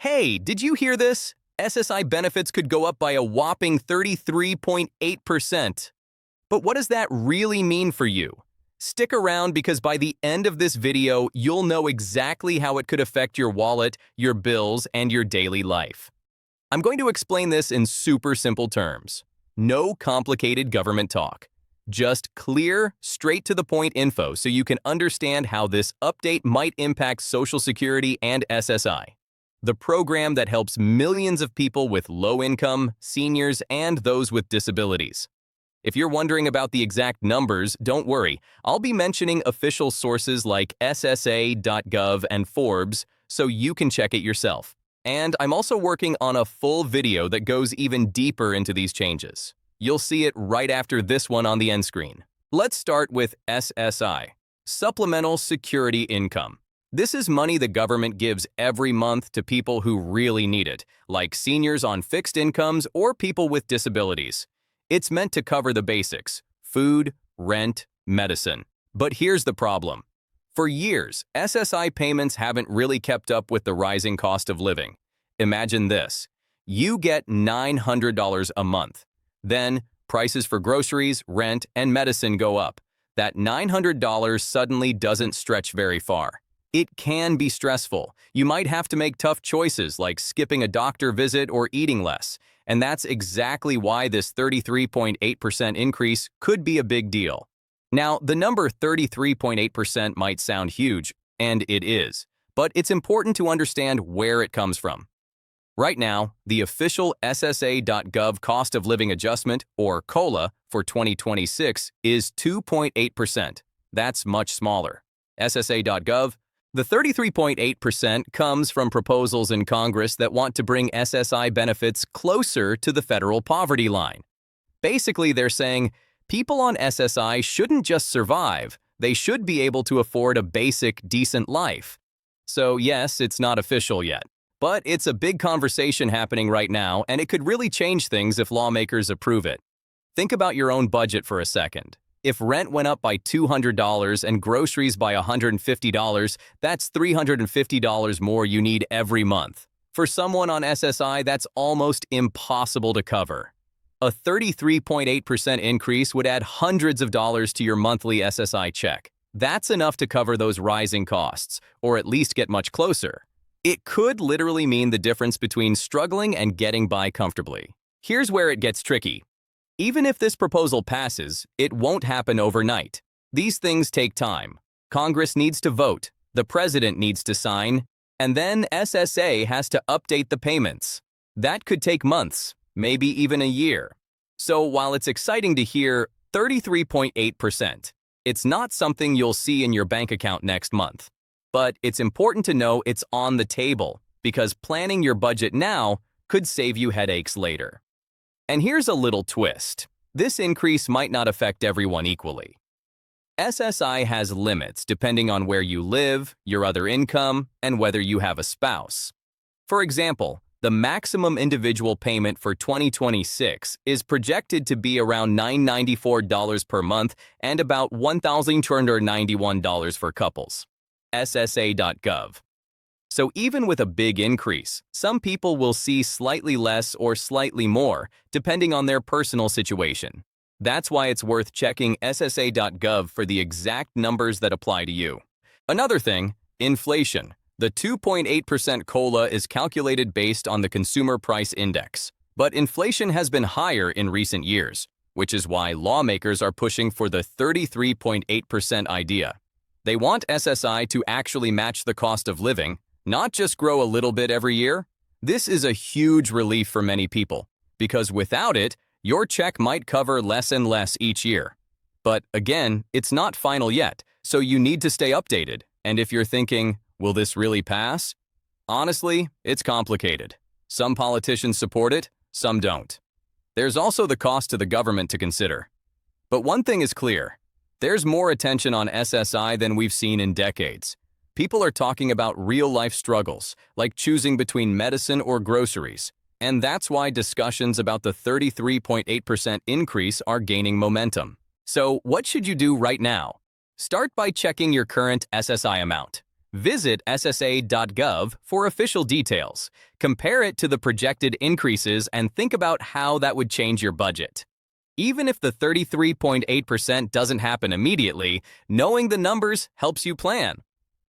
Hey, did you hear this? SSI benefits could go up by a whopping 33.8%. But what does that really mean for you? Stick around because by the end of this video, you'll know exactly how it could affect your wallet, your bills, and your daily life. I'm going to explain this in super simple terms. No complicated government talk. Just clear, straight-to-the-point info so you can understand how this update might impact Social Security and SSI, the program that helps millions of people with low income, seniors, and those with disabilities. If you're wondering about the exact numbers, don't worry. I'll be mentioning official sources like SSA.gov and Forbes, so you can check it yourself. And I'm also working on a full video that goes even deeper into these changes. You'll see it right after this one on the end screen. Let's start with SSI, Supplemental Security Income. This is money the government gives every month to people who really need it, like seniors on fixed incomes or people with disabilities. It's meant to cover the basics: food, rent, medicine. But here's the problem. For years, SSI payments haven't really kept up with the rising cost of living. Imagine this. You get $900 a month. Then, prices for groceries, rent, and medicine go up. That $900 suddenly doesn't stretch very far. It can be stressful. You might have to make tough choices like skipping a doctor visit or eating less. And that's exactly why this 33.8% increase could be a big deal. Now, the number 33.8% might sound huge, and it is, but it's important to understand where it comes from. Right now, the official SSA.gov cost of living adjustment, or COLA, for 2026 is 2.8%. That's much smaller. SSA.gov, the 33.8% comes from proposals in Congress that want to bring SSI benefits closer to the federal poverty line. Basically, they're saying people on SSI shouldn't just survive, they should be able to afford a basic, decent life. So yes, it's not official yet, but it's a big conversation happening right now, and it could really change things if lawmakers approve it. Think about your own budget for a second. If rent went up by $200 and groceries by $150, that's $350 more you need every month. For someone on SSI, that's almost impossible to cover. A 33.8% increase would add hundreds of dollars to your monthly SSI check. That's enough to cover those rising costs, or at least get much closer. It could literally mean the difference between struggling and getting by comfortably. Here's where it gets tricky. Even if this proposal passes, it won't happen overnight. These things take time. Congress needs to vote, the president needs to sign, and then SSA has to update the payments. That could take months, maybe even a year. So while it's exciting to hear 33.8%, it's not something you'll see in your bank account next month. But it's important to know it's on the table, because planning your budget now could save you headaches later. And here's a little twist. This increase might not affect everyone equally. SSI has limits depending on where you live, your other income, and whether you have a spouse. For example, the maximum individual payment for 2026 is projected to be around $994 per month and about $1,291 for couples. SSA.gov. So even with a big increase, some people will see slightly less or slightly more, depending on their personal situation. That's why it's worth checking SSA.gov for the exact numbers that apply to you. Another thing, inflation. The 2.8% COLA is calculated based on the Consumer Price Index, but inflation has been higher in recent years, which is why lawmakers are pushing for the 33.8% idea. They want SSI to actually match the cost of living, not just grow a little bit every year. This is a huge relief for many people, because without it, your check might cover less and less each year. But again, it's not final yet, so you need to stay updated. And if you're thinking, will this really pass? Honestly, it's complicated. Some politicians support it, some don't. There's also the cost to the government to consider. But one thing is clear. There's more attention on SSI than we've seen in decades. People are talking about real-life struggles, like choosing between medicine or groceries. And that's why discussions about the 33.8% increase are gaining momentum. So what should you do right now? Start by checking your current SSI amount. Visit SSA.gov for official details. Compare it to the projected increases and think about how that would change your budget. Even if the 33.8% doesn't happen immediately, knowing the numbers helps you plan.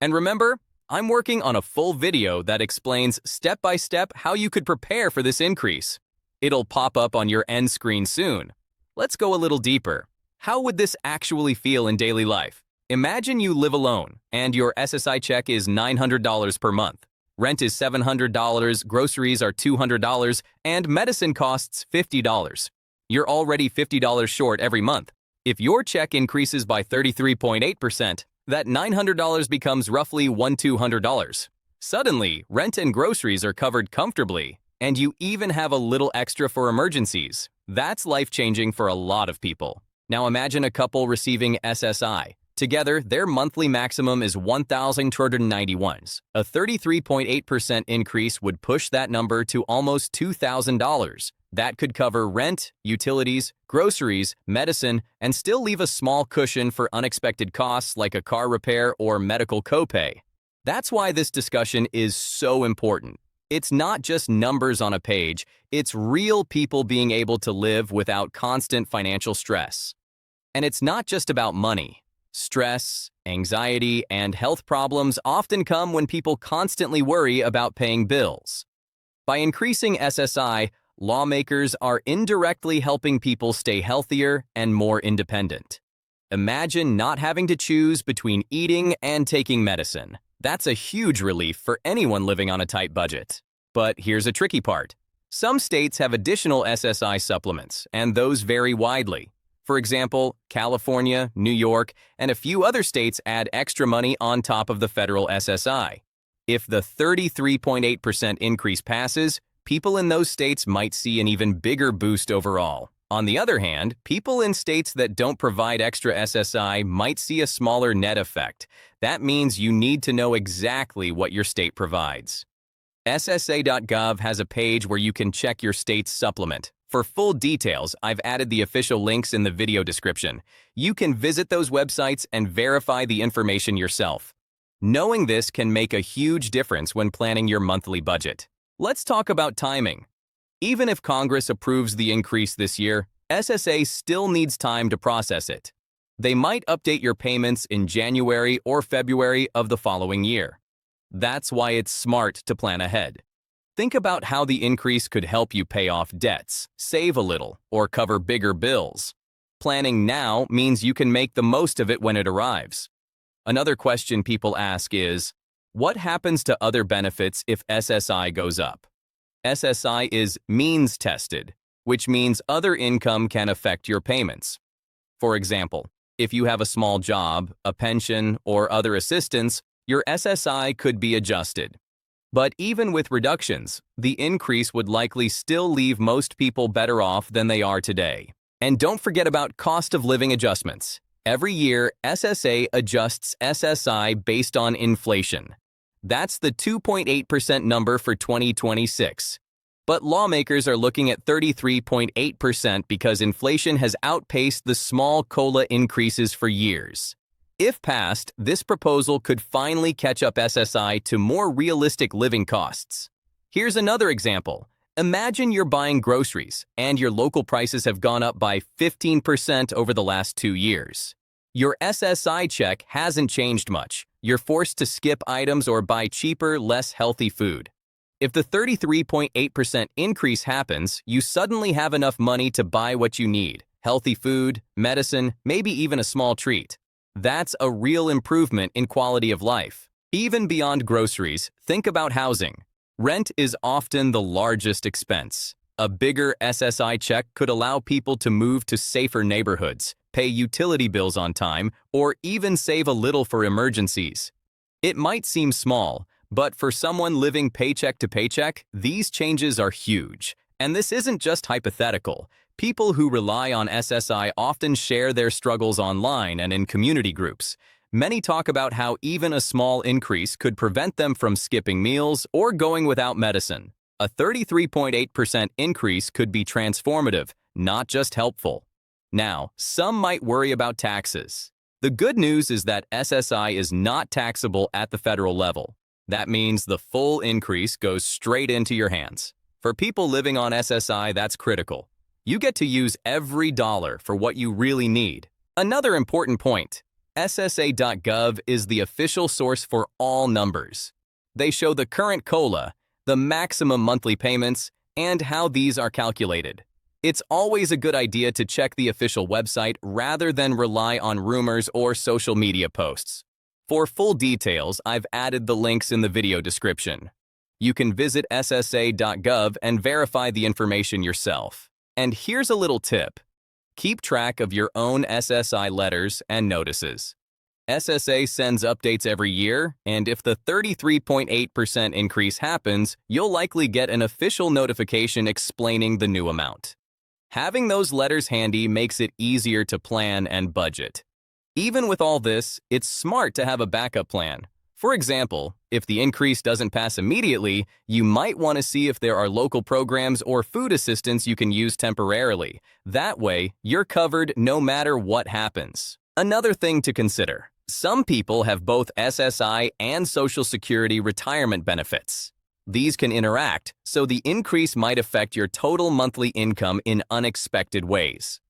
And remember, I'm working on a full video that explains step-by-step how you could prepare for this increase. It'll pop up on your end screen soon. Let's go a little deeper. How would this actually feel in daily life? Imagine you live alone, and your SSI check is $900 per month. Rent is $700, groceries are $200, and medicine costs $50. You're already $50 short every month. If your check increases by 33.8%, that $900 becomes roughly $1,200. Suddenly, rent and groceries are covered comfortably, and you even have a little extra for emergencies. That's life-changing for a lot of people. Now imagine a couple receiving SSI. Together, their monthly maximum is $1,291. A 33.8% increase would push that number to almost $2,000. That could cover rent, utilities, groceries, medicine, and still leave a small cushion for unexpected costs like a car repair or medical copay. That's why this discussion is so important. It's not just numbers on a page, it's real people being able to live without constant financial stress. And it's not just about money. Stress, anxiety, and health problems often come when people constantly worry about paying bills. By increasing SSI, lawmakers are indirectly helping people stay healthier and more independent. Imagine not having to choose between eating and taking medicine. That's a huge relief for anyone living on a tight budget. But here's a tricky part. Some states have additional SSI supplements, and those vary widely. For example, California, New York, and a few other states add extra money on top of the federal SSI. If the 33.8% increase passes, people in those states might see an even bigger boost overall. On the other hand, people in states that don't provide extra SSI might see a smaller net effect. That means you need to know exactly what your state provides. SSA.gov has a page where you can check your state's supplement. For full details, I've added the official links in the video description. You can visit those websites and verify the information yourself. Knowing this can make a huge difference when planning your monthly budget. Let's talk about timing. Even if Congress approves the increase this year, SSA still needs time to process it. They might update your payments in January or February of the following year. That's why it's smart to plan ahead. Think about how the increase could help you pay off debts, save a little, or cover bigger bills. Planning now means you can make the most of it when it arrives. Another question people ask is, what happens to other benefits if SSI goes up? SSI is means tested, which means other income can affect your payments. For example, if you have a small job, a pension, or other assistance, your SSI could be adjusted. But even with reductions, the increase would likely still leave most people better off than they are today. And don't forget about cost of living adjustments. Every year, SSA adjusts SSI based on inflation. That's the 2.8% number for 2026. But lawmakers are looking at 33.8% because inflation has outpaced the small COLA increases for years. If passed, this proposal could finally catch up SSI to more realistic living costs. Here's another example. Imagine you're buying groceries, and your local prices have gone up by 15% over the last 2 years. Your SSI check hasn't changed much. You're forced to skip items or buy cheaper, less healthy food. If the 33.8% increase happens, you suddenly have enough money to buy what you need: healthy food, medicine, maybe even a small treat. That's a real improvement in quality of life. Even beyond groceries, think about housing. Rent is often the largest expense. A bigger SSI check could allow people to move to safer neighborhoods, pay utility bills on time, or even save a little for emergencies. It might seem small, but for someone living paycheck to paycheck, these changes are huge. And this isn't just hypothetical. People who rely on SSI often share their struggles online and in community groups. Many talk about how even a small increase could prevent them from skipping meals or going without medicine. A 33.8% increase could be transformative, not just helpful. Now, some might worry about taxes. The good news is that SSI is not taxable at the federal level. That means the full increase goes straight into your hands. For people living on SSI, that's critical. You get to use every dollar for what you really need. Another important point, SSA.gov is the official source for all numbers. They show the current COLA, the maximum monthly payments, and how these are calculated. It's always a good idea to check the official website rather than rely on rumors or social media posts. For full details, I've added the links in the video description. You can visit SSA.gov and verify the information yourself. And here's a little tip. Keep track of your own SSI letters and notices. SSA sends updates every year, and if the 33.8% increase happens, you'll likely get an official notification explaining the new amount. Having those letters handy makes it easier to plan and budget. Even with all this, it's smart to have a backup plan. For example, if the increase doesn't pass immediately, you might want to see if there are local programs or food assistance you can use temporarily. That way, you're covered no matter what happens. Another thing to consider. Some people have both SSI and Social Security retirement benefits. These can interact, so the increase might affect your total monthly income in unexpected ways.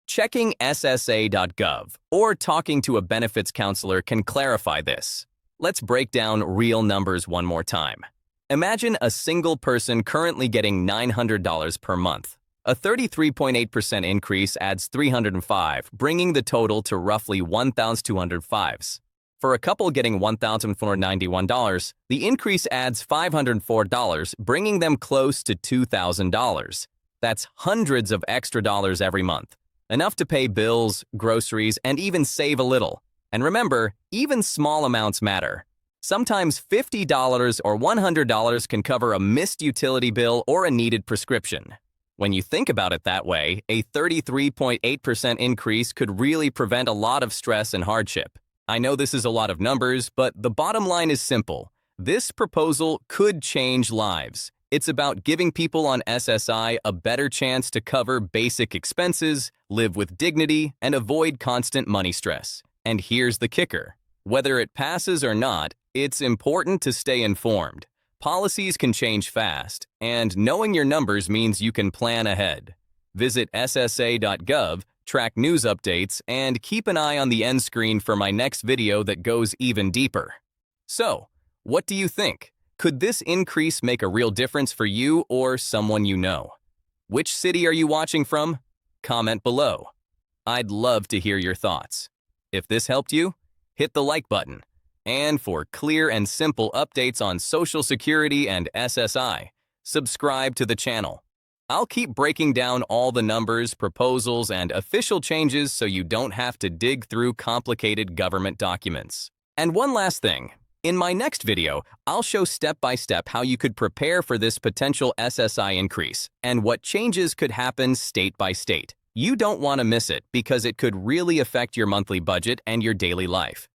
Checking SSA.gov or talking to a benefits counselor can clarify this. Let's break down real numbers one more time. Imagine a single person currently getting $900 per month. A 33.8% increase adds $305, bringing the total to roughly $1,205. For a couple getting $1,491, the increase adds $504, bringing them close to $2,000. That's hundreds of extra dollars every month. Enough to pay bills, groceries, and even save a little. And remember, even small amounts matter. Sometimes $50 or $100 can cover a missed utility bill or a needed prescription. When you think about it that way, a 33.8% increase could really prevent a lot of stress and hardship. I know this is a lot of numbers, but the bottom line is simple. This proposal could change lives. It's about giving people on SSI a better chance to cover basic expenses, live with dignity, and avoid constant money stress. And here's the kicker. Whether it passes or not, it's important to stay informed. Policies can change fast, and knowing your numbers means you can plan ahead. Visit SSA.gov, track news updates, and keep an eye on the end screen for my next video that goes even deeper. So, what do you think? Could this increase make a real difference for you or someone you know? Which city are you watching from? Comment below. I'd love to hear your thoughts. If this helped you, hit the like button. And for clear and simple updates on Social Security and SSI, subscribe to the channel. I'll keep breaking down all the numbers, proposals, and official changes so you don't have to dig through complicated government documents. And one last thing. In my next video, I'll show step-by-step how you could prepare for this potential SSI increase and what changes could happen state by state. You don't want to miss it because it could really affect your monthly budget and your daily life.